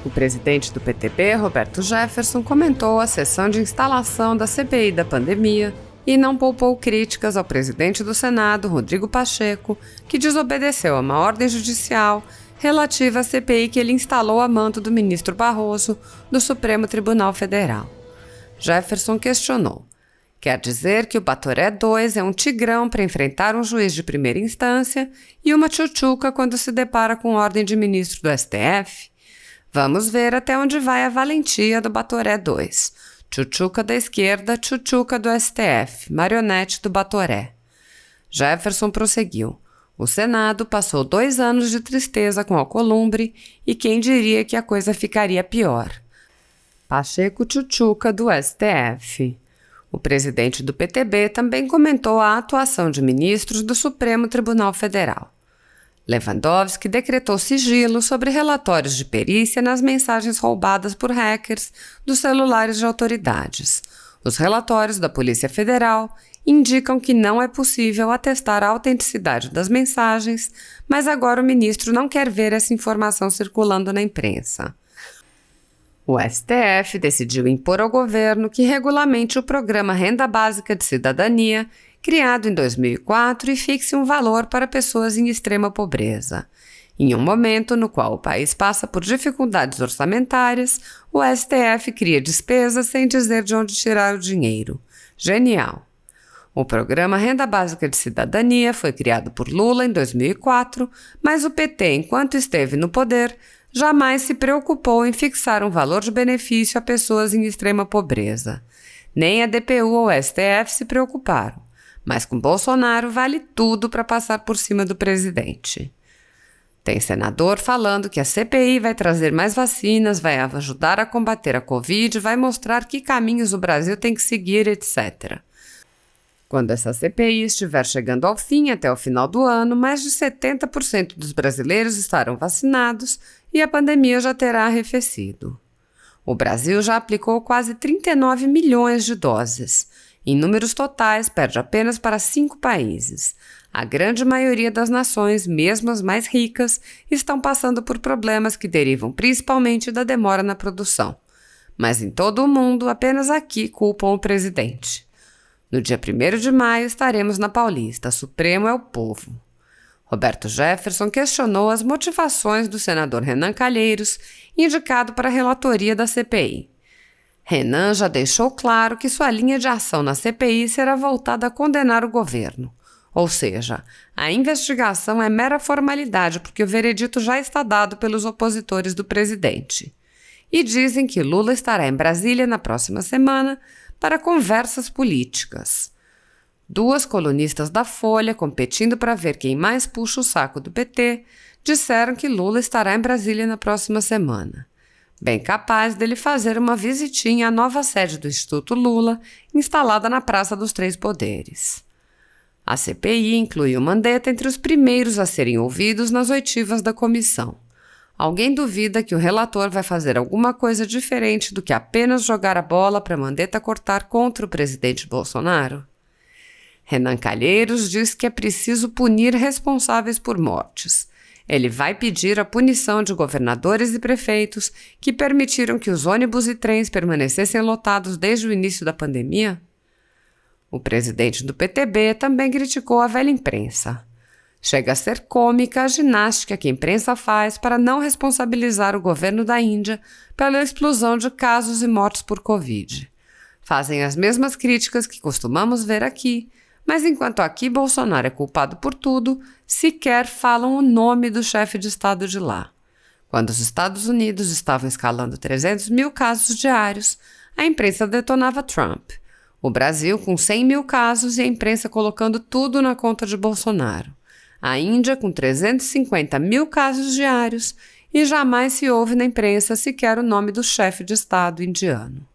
O presidente do PTB, Roberto Jefferson, comentou a sessão de instalação da CPI da pandemia e não poupou críticas ao presidente do Senado, Rodrigo Pacheco, que desobedeceu a uma ordem judicial relativa à CPI que ele instalou a mando do ministro Barroso do Supremo Tribunal Federal. Jefferson questionou: quer dizer que o Batoré II é um tigrão para enfrentar um juiz de primeira instância e uma tchutchuca quando se depara com ordem de ministro do STF? Vamos ver até onde vai a valentia do Batoré II. Tchutchuca da esquerda, tchutchuca do STF, marionete do Batoré. Jefferson prosseguiu: o Senado passou 2 anos de tristeza com Alcolumbre e quem diria que a coisa ficaria pior. Pacheco tchutchuca do STF. O presidente do PTB também comentou a atuação de ministros do Supremo Tribunal Federal. Lewandowski decretou sigilo sobre relatórios de perícia nas mensagens roubadas por hackers dos celulares de autoridades. Os relatórios da Polícia Federal indicam que não é possível atestar a autenticidade das mensagens, mas agora o ministro não quer ver essa informação circulando na imprensa. O STF decidiu impor ao governo que regulamente o programa Renda Básica de Cidadania, criado em 2004, e fixe um valor para pessoas em extrema pobreza. Em um momento no qual o país passa por dificuldades orçamentárias, o STF cria despesas sem dizer de onde tirar o dinheiro. Genial! O programa Renda Básica de Cidadania foi criado por Lula em 2004, mas o PT, enquanto esteve no poder, jamais se preocupou em fixar um valor de benefício a pessoas em extrema pobreza. Nem a DPU ou o STF se preocuparam. Mas com Bolsonaro vale tudo para passar por cima do presidente. Tem senador falando que a CPI vai trazer mais vacinas, vai ajudar a combater a Covid, vai mostrar que caminhos o Brasil tem que seguir, etc. Quando essa CPI estiver chegando ao fim até o final do ano, mais de 70% dos brasileiros estarão vacinados e a pandemia já terá arrefecido. O Brasil já aplicou quase 39 milhões de doses. Em números totais, perde apenas para 5 países. A grande maioria das nações, mesmo as mais ricas, estão passando por problemas que derivam principalmente da demora na produção. Mas em todo o mundo, apenas aqui culpam o presidente. No dia 1º de maio estaremos na Paulista. Supremo é o povo. Roberto Jefferson questionou as motivações do senador Renan Calheiros, indicado para a relatoria da CPI. Renan já deixou claro que sua linha de ação na CPI será voltada a condenar o governo. Ou seja, a investigação é mera formalidade porque o veredito já está dado pelos opositores do presidente. E dizem que Lula estará em Brasília na próxima semana para conversas políticas. 2 colunistas da Folha, competindo para ver quem mais puxa o saco do PT, disseram que Lula estará em Brasília na próxima semana. Bem capaz dele fazer uma visitinha à nova sede do Instituto Lula, instalada na Praça dos Três Poderes. A CPI inclui o Mandetta entre os primeiros a serem ouvidos nas oitivas da comissão. Alguém duvida que o relator vai fazer alguma coisa diferente do que apenas jogar a bola para Mandetta cortar contra o presidente Bolsonaro? Renan Calheiros diz que é preciso punir responsáveis por mortes. Ele vai pedir a punição de governadores e prefeitos que permitiram que os ônibus e trens permanecessem lotados desde o início da pandemia? O presidente do PTB também criticou a velha imprensa. Chega a ser cômica a ginástica que a imprensa faz para não responsabilizar o governo da Índia pela explosão de casos e mortes por Covid. Fazem as mesmas críticas que costumamos ver aqui, mas enquanto aqui Bolsonaro é culpado por tudo, sequer falam o nome do chefe de Estado de lá. Quando os Estados Unidos estavam escalando 300 mil casos diários, a imprensa detonava Trump. O Brasil com 100 mil casos e a imprensa colocando tudo na conta de Bolsonaro. A Índia com 350 mil casos diários e jamais se ouve na imprensa sequer o nome do chefe de Estado indiano.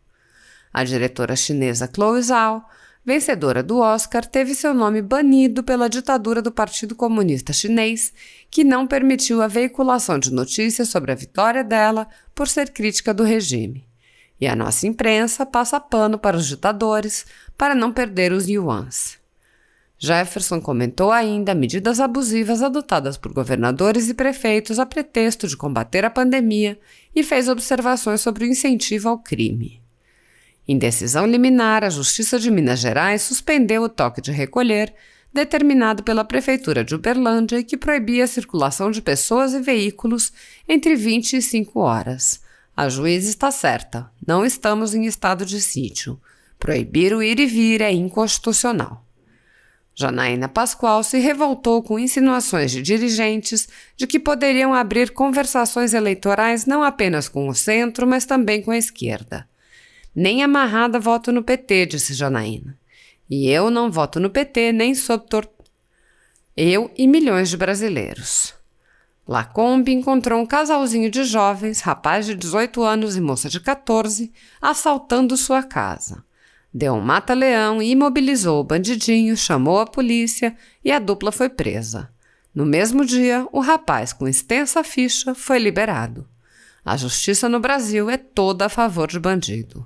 A diretora chinesa Chloe Zhao, vencedora do Oscar, teve seu nome banido pela ditadura do Partido Comunista Chinês, que não permitiu a veiculação de notícias sobre a vitória dela por ser crítica do regime. E a nossa imprensa passa pano para os ditadores para não perder os yuans. Jefferson comentou ainda medidas abusivas adotadas por governadores e prefeitos a pretexto de combater a pandemia e fez observações sobre o incentivo ao crime. Em decisão liminar, a Justiça de Minas Gerais suspendeu o toque de recolher determinado pela Prefeitura de Uberlândia e que proibia a circulação de pessoas e veículos entre 20 e 5 horas. A juíza está certa, não estamos em estado de sítio. Proibir o ir e vir é inconstitucional. Janaína Pascoal se revoltou com insinuações de dirigentes de que poderiam abrir conversações eleitorais não apenas com o centro, mas também com a esquerda. Nem amarrada voto no PT, disse Janaína. E eu não voto no PT nem sob Eu e milhões de brasileiros. Lacombe encontrou um casalzinho de jovens, rapaz de 18 anos e moça de 14, assaltando sua casa. Deu um mata-leão e imobilizou o bandidinho, chamou a polícia e a dupla foi presa. No mesmo dia, o rapaz, com extensa ficha, foi liberado. A justiça no Brasil é toda a favor de bandido.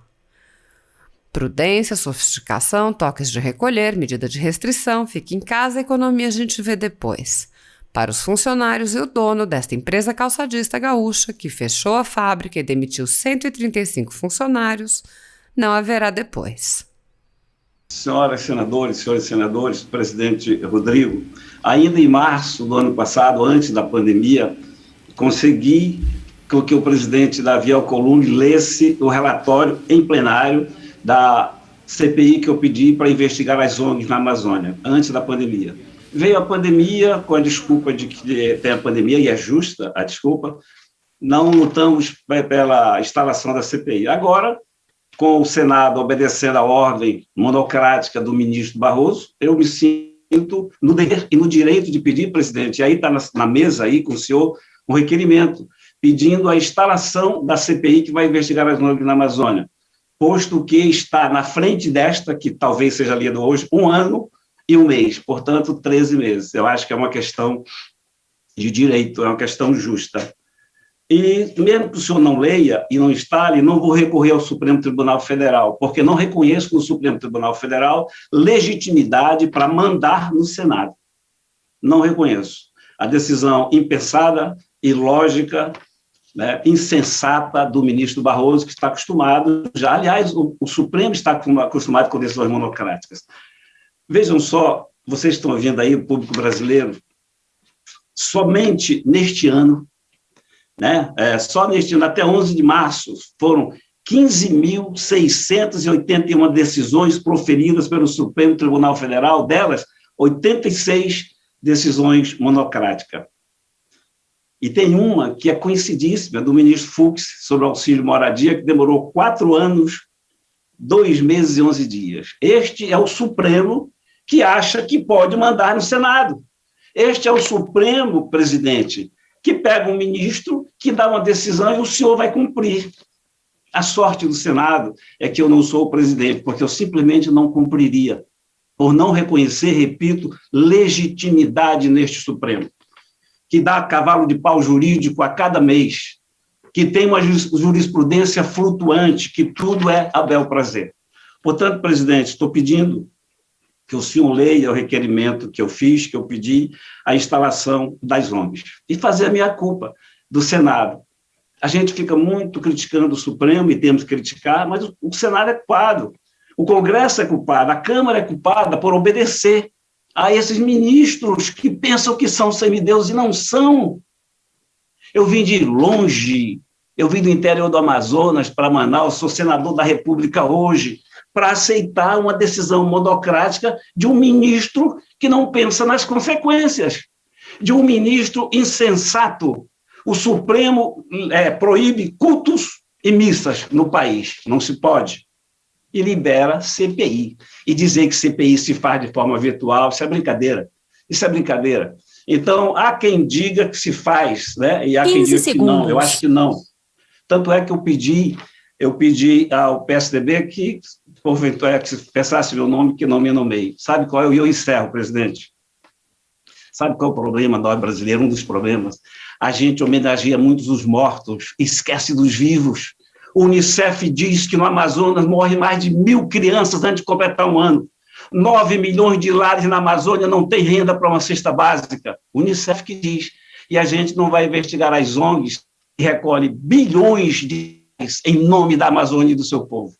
Prudência, sofisticação, toques de recolher, medida de restrição, fique em casa, economia a gente vê depois. Para os funcionários e o dono desta empresa calçadista gaúcha, que fechou a fábrica e demitiu 135 funcionários, não haverá depois. Senhoras senadores, senhores senadores, presidente Rodrigo, ainda em março do ano passado, antes da pandemia, consegui que o presidente Davi Alcolumbre lesse o relatório em plenário da CPI que eu pedi para investigar as ONGs na Amazônia, antes da pandemia. Veio a pandemia, com a desculpa de que tem a pandemia, e é justa a desculpa, não lutamos pela instalação da CPI. Agora, com o Senado obedecendo a ordem monocrática do ministro Barroso, eu me sinto no dever e no direito de pedir, presidente, e aí está na mesa aí com o senhor um requerimento, pedindo a instalação da CPI que vai investigar as ONGs na Amazônia, posto que está na frente desta, que talvez seja lida hoje, 1 ano e 1 mês, portanto, 13 meses. Eu acho que é uma questão de direito, é uma questão justa. E, mesmo que o senhor não leia e não instale, não vou recorrer ao Supremo Tribunal Federal, porque não reconheço no Supremo Tribunal Federal legitimidade para mandar no Senado. Não reconheço. A decisão impensada, ilógica, insensata do ministro Barroso, que está acostumado já, aliás, o Supremo está acostumado com decisões monocráticas. Vejam só, vocês estão ouvindo aí, o público brasileiro, somente neste ano, só neste ano, até 11 de março, foram 15.681 decisões proferidas pelo Supremo Tribunal Federal, delas 86 decisões monocráticas. E tem uma que é conhecidíssima, do ministro Fux, sobre o auxílio moradia, que demorou 4 anos, 2 meses e 11 dias. Este é o Supremo que acha que pode mandar no Senado. Este é o Supremo, presidente, que pega um ministro, que dá uma decisão e o senhor vai cumprir. A sorte do Senado é que eu não sou o presidente, porque eu simplesmente não cumpriria, por não reconhecer, repito, legitimidade neste Supremo, que dá cavalo de pau jurídico a cada mês, que tem uma jurisprudência flutuante, que tudo é a bel prazer. Portanto, presidente, estou pedindo que o senhor leia o requerimento que eu fiz, que eu pedi, a instalação das ONGs, e fazer a meia-culpa do Senado. A gente fica muito criticando o Supremo, e temos que criticar, mas o Senado é culpado, o Congresso é culpado, a Câmara é culpada por obedecer a esses ministros que pensam que são semideuses e não são. Eu vim de longe, eu vim do interior do Amazonas para Manaus, sou senador da República hoje, para aceitar uma decisão monocrática de um ministro que não pensa nas consequências, de um ministro insensato. O Supremo proíbe cultos e missas no país, não se pode. E libera CPI. E dizer que CPI se faz de forma virtual, isso é brincadeira. Isso é brincadeira. Então, há quem diga que se faz, e há quem diga que não. Eu acho que não. Tanto é que eu pedi ao PSDB que, porventura, que pensasse meu nome, que não me nomeie. Sabe qual é? E eu encerro, presidente. Sabe qual é o problema nós brasileiros? Um dos problemas. A gente homenageia muitos os mortos, esquece dos vivos. O Unicef diz que no Amazonas morrem mais de 1.000 crianças antes de completar 1 ano. 9 milhões de lares na Amazônia não têm renda para uma cesta básica. Unicef que diz. E a gente não vai investigar as ONGs que recolhem bilhões de reais em nome da Amazônia e do seu povo.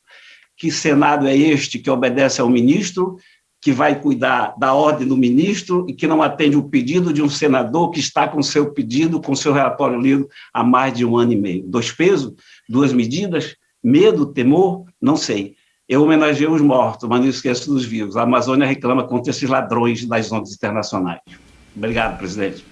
Que Senado é este que obedece ao ministro, que vai cuidar da ordem do ministro e que não atende o pedido de um senador que está com seu pedido, com seu relatório lido há mais de 1 ano e meio. 2 pesos, 2 medidas, medo, temor, não sei. Eu homenageei os mortos, mas não esqueço dos vivos. A Amazônia reclama contra esses ladrões das ONGs internacionais. Obrigado, presidente.